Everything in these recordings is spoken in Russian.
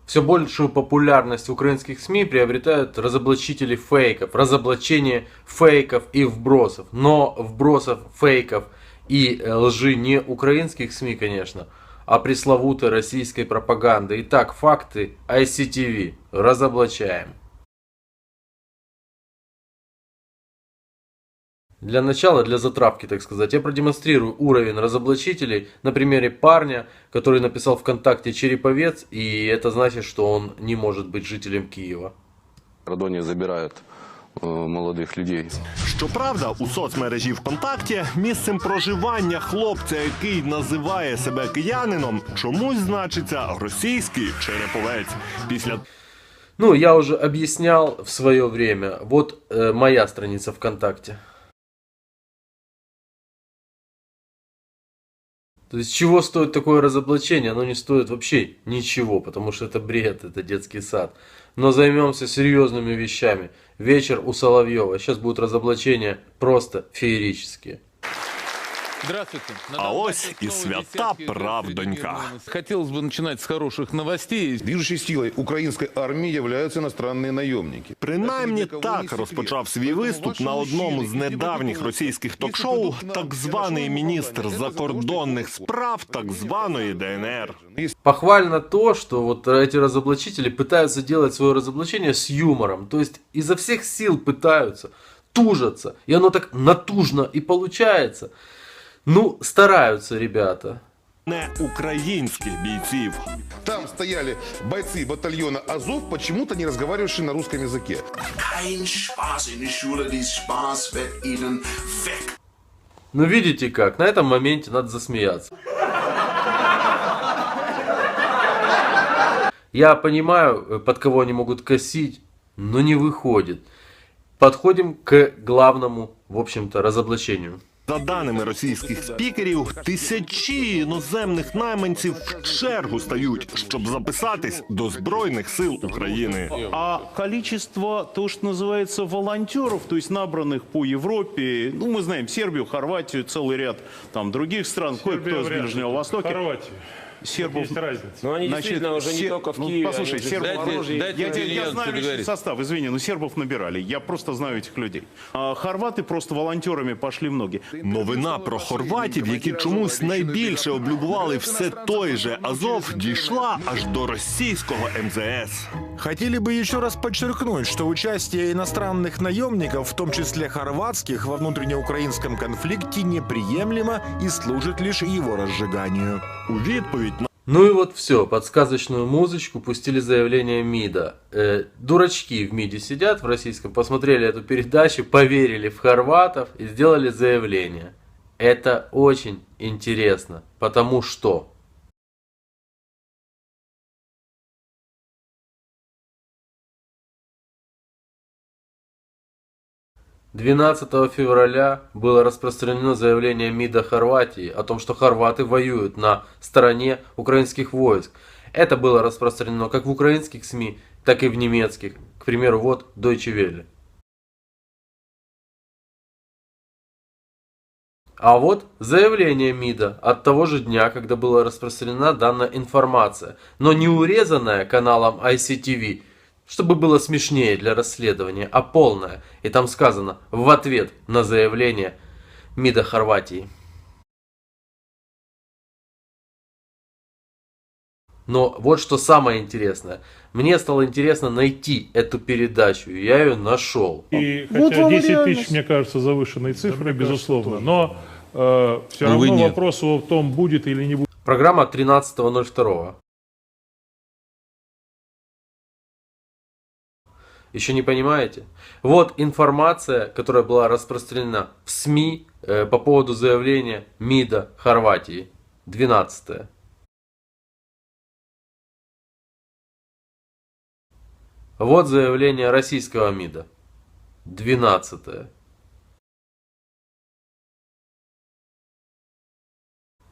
Все большую популярность в украинских СМИ приобретают разоблачители фейков, разоблачение фейков и вбросов. Но вбросов, фейков и лжи не украинских СМИ, конечно, а пресловутой российской пропаганды. Итак, факты ICTV. Разоблачаем. Для начала, для затравки, так сказать, я продемонстрирую уровень разоблачителей на примере парня, который написал ВКонтакте «Череповец», и это значит, что он не может быть жителем Киева. Радоні забирають молодих людей. Щоправда, у соцмережі ВКонтакті місцем проживання хлопця, який називає себе киянином, чомусь значиться російський Череповець. Ну, я уже объяснял в свое время. Вот моя страница ВКонтакте. То есть, чего стоит такое разоблачение? Оно не стоит вообще ничего, потому что это бред, это детский сад. Но займемся серьезными вещами. Вечер у Соловьева. Сейчас будут разоблачения просто феерические. Здравствуйте. А ось і свята правдонька. Хотелось бы начинать с хороших новостей. Движущей силой украинской армии являются иностранные наемники. Принаймні так розпочав свій виступ на одному з недавніх російських ток-шоу так званий міністр закордонних справ так званої ДНР. Похвально то, что вот эти разоблачители пытаются делать свое разоблачение с юмором. То есть изо всех сил пытаются, тужатся. И оно так натужно и получается. Ну, стараются ребята. Не українських бійців. Там стояли бойцы батальона Азов, почему-то не разговаривающие на русском языке. Kein Spaß in die Schule, dies Spaß wird ihnen weg. Ну, видите как, на этом моменте надо засмеяться. Я понимаю, под кого они могут косить, но не выходит. Подходим к главному, в общем-то, разоблачению. За даними російських спікерів, тисячі іноземних найманців в чергу стають, щоб записатись до Збройних сил України. А количество, то, что называется, волонтеров, то есть набранных по Европе, ну, мы знаем Сербию, Хорватию, целый ряд там других стран, кое-кто из Ближнего Востока. Хорватия. Сербов, Есть разница. Но они действительно уже не только в Киеве. Послушай, сербов я знаю личный говорить. состав, извини, но сербов набирали. Я просто знаю этих людей. А хорваты просто волонтерами пошли многие. Новина про хорватів, які чомусь найбільше облюбували все той же Азов, дійшла аж до російського МЗС. Хотели бы еще раз подчеркнуть, что участие иностранных наемников, в том числе хорватских, во внутреннеукраинском конфликте неприемлемо и служит лишь его разжиганию. У відповідь на Ну и вот все, под сказочную музычку пустили заявление МИДа. Дурачки в МИДе сидят в российском, посмотрели эту передачу, поверили в хорватов и сделали заявление. Это очень интересно, потому что... «12 февраля было распространено заявление МИДа Хорватии о том, что хорваты воюют на стороне украинских войск. Это было распространено как в украинских СМИ, так и в немецких. К примеру, вот Deutsche Welle. А вот заявление МИДа от того же дня, когда была распространена данная информация, но не урезанная каналом ICTV, чтобы было смешнее для расследования, а полное. И там сказано в ответ на заявление МИДа Хорватии. Но вот что самое интересное. Мне стало интересно найти эту передачу, и я ее нашел. И хотя 10 тысяч, мне кажется, завышенные цифры, безусловно, но все равно вопрос о том, будет или не будет. Программа 13.02. Еще не понимаете? Вот информация, которая была распространена в СМИ по поводу заявления МИДа Хорватии. 12. Вот заявление российского МИДа. 12.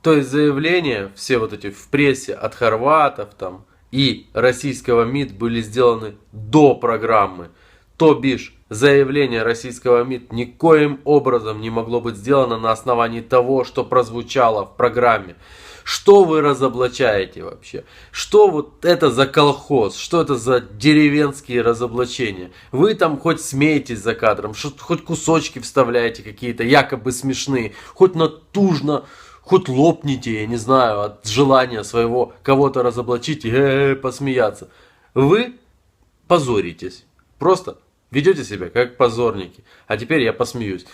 То есть заявления, все вот эти в прессе от хорватов там и российского МИД были сделаны до программы. То бишь, заявление российского МИД никоим образом не могло быть сделано на основании того, что прозвучало в программе. Что вы разоблачаете вообще? Что вот это за колхоз? Что это за деревенские разоблачения? Вы там хоть смеетесь за кадром, хоть кусочки вставляете какие-то якобы смешные, хоть натужно, хоть лопните, я не знаю, от желания своего кого-то разоблачить и посмеяться. Вы позоритесь. Просто ведете себя как позорники. А теперь я посмеюсь.